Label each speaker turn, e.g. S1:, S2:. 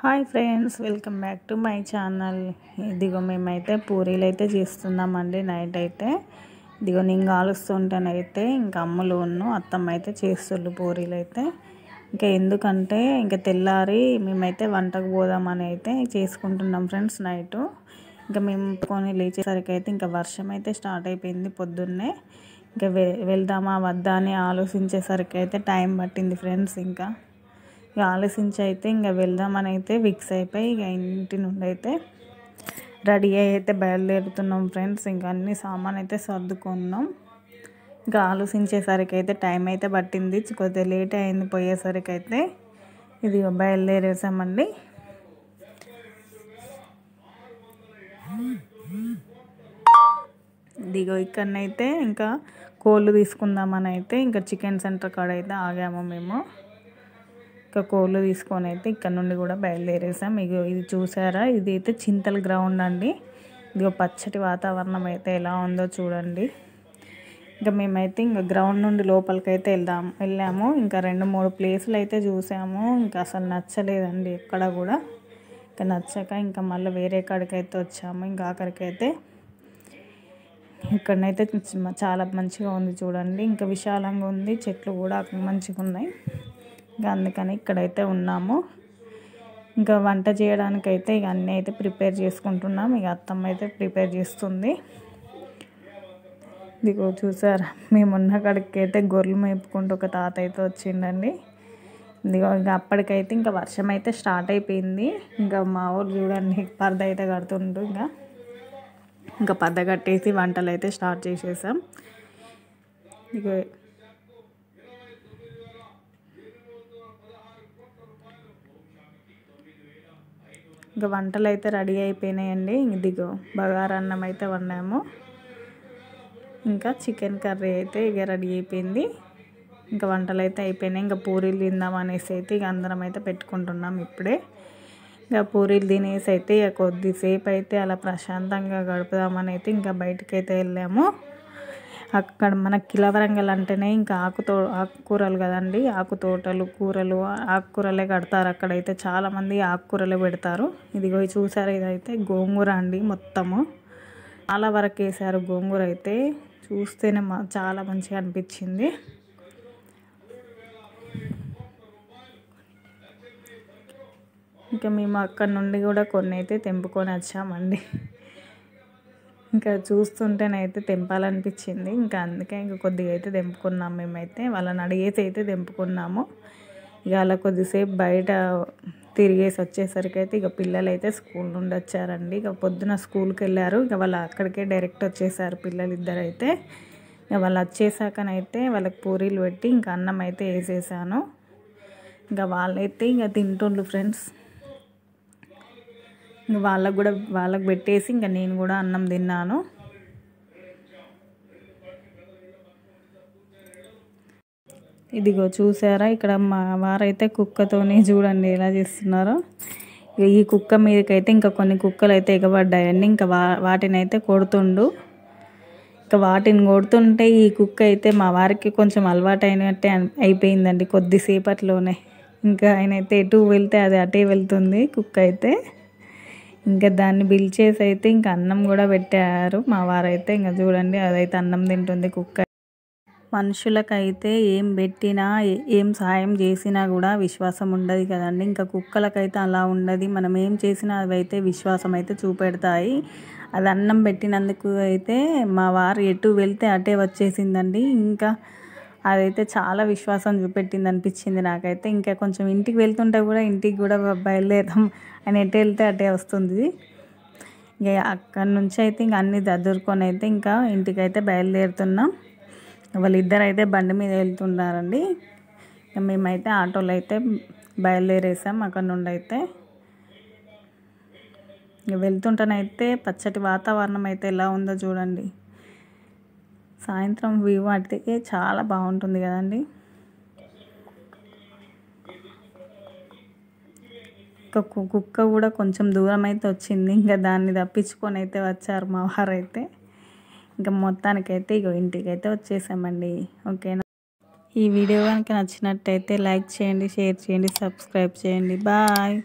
S1: Hi friends, welcome back to my channel. ఇదిగో మేమైతే పూరీలు అయితే చేస్తున్నామండి. నైట్ అయితే ఇదిగో నేను కాలుస్తుంటేనైతే ఇంకా అమ్ములు అత్తమ్మ అయితే చేస్తుళ్ళు పూరీలు అయితే. ఇంకా ఎందుకంటే ఇంకా తెల్లారి మేమైతే వంటకు పోదామని అయితే చేసుకుంటున్నాం ఫ్రెండ్స్. నైటు ఇంకా మేము లేచేసరికి అయితే ఇంకా వర్షం అయితే స్టార్ట్ అయిపోయింది పొద్దున్నే. ఇంకా వెళ్దామా వద్దా అని ఆలోచించేసరికి అయితే టైం పట్టింది ఫ్రెండ్స్. ఇంకా ఆలోచించి అయితే ఇంకా వెళ్దామని అయితే ఫిక్స్ అయిపోయి ఇక ఇంటి నుండి అయితే రెడీ అయితే బయలుదేరుతున్నాం ఫ్రెండ్స్. ఇంకా అన్ని సామాన్ అయితే సర్దుకున్నాం. ఇంకా ఆలోచించేసరికి అయితే టైం అయితే పట్టింది, కొద్దిగా లేట్ అయింది పోయేసరికి అయితే. ఇది బయలుదేరేసామండి. ఇదిగో ఇక్కడనైతే ఇంకా కోళ్ళు తీసుకుందామని అయితే ఇంకా చికెన్ సెంటర్ కాడ అయితే ఆగాము మేము. ఇంకా కోళ్ళు తీసుకొని అయితే ఇక్కడ నుండి కూడా బయలుదేరేసాం. ఇది చూసారా, ఇది అయితే చింతల గ్రౌండ్ అండి. ఇదిగో పచ్చటి వాతావరణం అయితే ఎలా ఉందో చూడండి. ఇంకా మేమైతే ఇంకా గ్రౌండ్ నుండి లోపలికి అయితే వెళ్ళాము. ఇంకా 2-3 ప్లేసులు అయితే చూసాము. ఇంకా అసలు నచ్చలేదండి ఎక్కడ కూడా. ఇంకా నచ్చక ఇంకా మళ్ళీ వేరే కాడికి అయితే వచ్చాము. ఇంకా అక్కడికైతే ఇక్కడనైతే చాలా మంచిగా ఉంది చూడండి. ఇంకా విశాలంగా ఉంది, చెట్లు కూడా మంచిగా ఉన్నాయి. ఇంకా అందుకని ఇక్కడైతే ఉన్నాము. ఇంకా వంట చేయడానికైతే ఇక అన్నీ అయితే ప్రిపేర్ చేసుకుంటున్నాం. ఇక అత్తమ్మ అయితే ప్రిపేర్ చేస్తుంది. ఇదిగో చూసారా, మేమున్న కాడికి అయితే గొర్రెలు మేపుకుంటూ ఒక తాత అయితే వచ్చిండండి. ఇదిగో ఇంకా అప్పటికైతే ఇంకా వర్షం అయితే స్టార్ట్ అయిపోయింది. ఇంకా మా ఊరు చూడండి పరద అయితే కడుతుండ్రు. ఇంకా పరద కట్టేసి వంటలు అయితే స్టార్ట్ చేసేసాం. ఇదిగో ఇంకా వంటలు అయితే రెడీ అయిపోయినాయండి. ఇదిగో బగారన్నం అయితే వండాము. ఇంకా చికెన్ కర్రీ అయితే ఇక రెడీ అయిపోయింది. ఇంకా వంటలు అయితే అయిపోయినాయి. ఇంకా పూరీలు తిందాం అనేసి అయితే ఇక అందరం అయితే పెట్టుకుంటున్నాం ఇప్పుడే. ఇంకా పూరీలు తినేసి అయితే ఇక కొద్దిసేపు అయితే అలా ప్రశాంతంగా గడుపుదామని అయితే ఇంకా బయటకు అయితే వెళ్ళాము. అక్కడ మన కిలవరంగల్ అంటేనే ఇంకా ఆకుకూరలు కదండి. ఆకు తోటలు, కూరలు, ఆకుకూరలే కడతారు. అక్కడైతే చాలామంది ఆకుకూరలే పెడతారు. ఇదిగో చూసారు, ఇదైతే గోంగూర అండి. మొత్తము చాలా వరకు వేసారు గోంగూర అయితే. చూస్తేనే చాలా మంచిగా అనిపించింది. ఇంకా మేము అక్కడ నుండి కూడా కొన్ని అయితే తెంపుకొని వచ్చామండి. ఇంకా చూస్తుంటేనైతే తెంపాలనిపించింది. ఇంకా అందుకే ఇంకా కొద్దిగా అయితే తెంపుకున్నాం. మేమైతే వాళ్ళని అడిగేసి అయితే తెంపుకున్నాము. ఇక అలా కొద్దిసేపు బయట తిరిగేసి వచ్చేసరికి అయితే ఇక పిల్లలు అయితే స్కూల్ నుండి వచ్చారండి. ఇక పొద్దున స్కూల్కి వెళ్ళారు. ఇక వాళ్ళు అక్కడికే డైరెక్ట్ వచ్చేసారు పిల్లలు ఇద్దరైతే. ఇక వాళ్ళు వచ్చేసాకనైతే వాళ్ళకి పూరీలు పెట్టి ఇంకా అన్నం అయితే వేసేసాను. ఇంకా వాళ్ళైతే ఇక తింటుండ్రు ఫ్రెండ్స్. ఇంకా వాళ్ళకు పెట్టేసి ఇంకా నేను కూడా అన్నం తిన్నాను. ఇదిగో చూసారా, ఇక్కడ మా వారైతే కుక్కతోని చూడండి ఎలా చేస్తున్నారో. ఈ కుక్క మీదకైతే ఇంకా కొన్ని కుక్కలు అయితే ఎగబడ్డాయండి. ఇంకా వాటిని అయితే కొడుతుండు. ఇంకా వాటిని కొడుతుంటే ఈ కుక్క అయితే మా వారికి కొంచెం అలవాటు అయినట్టే అయిపోయిందండి కొద్దిసేపట్లోనే. ఇంకా ఆయన అయితే ఎటు వెళ్తే అది అటే వెళ్తుంది కుక్క అయితే. ఇంకా దాన్ని పిలిచేసి అయితే ఇంకా అన్నం కూడా పెట్టారు మా వారైతే. ఇంకా చూడండి, అదైతే అన్నం తింటుంది కుక్క. మనుషులకైతే ఏం పెట్టినా ఏం సాయం చేసినా కూడా విశ్వాసం ఉండదు కదండి. ఇంకా కుక్కలకైతే అలా ఉండదు. మనం ఏం చేసినా అవి అయితే విశ్వాసం అయితే చూపెడతాయి. అది అన్నం పెట్టినందుకు అయితే మా వారు ఎటు వెళ్తే అటే వచ్చేసిందండి. ఇంకా అదైతే చాలా విశ్వాసం చూపెట్టింది అనిపించింది నాకైతే. ఇంకా కొంచెం ఇంటికి వెళ్తుంటే కూడా ఇంటికి కూడా బయలుదేరదాం అని ఎటు వెళ్తే అటే వస్తుంది. ఇక అక్కడి నుంచి అయితే ఇంకా అన్నీ దద్దురుకొని అయితే ఇంకా ఇంటికైతే బయలుదేరుతున్నాం. వాళ్ళిద్దరు అయితే బండి మీద వెళ్తున్నారండి. మేమైతే ఆటోలో అయితే బయలుదేరేసాం అక్కడ నుండి అయితే. ఇక వెళ్తుంటేనైతే పచ్చటి వాతావరణం అయితే ఎలా ఉందో చూడండి. సాయంత్రం వ్యూ అయితే చాలా బాగుంటుంది కదండి. కుక్క కూడా కొంచెం దూరం అయితే వచ్చింది. ఇంకా దాన్ని తప్పించుకొని అయితే వచ్చారు మా వారైతే. ఇంకా మొత్తానికైతే ఇక ఇంటికైతే వచ్చేసామండి. ఓకేనా, ఈ వీడియో కనుక నచ్చినట్టయితే లైక్ చేయండి, షేర్ చేయండి, సబ్స్క్రైబ్ చేయండి. బాయ్.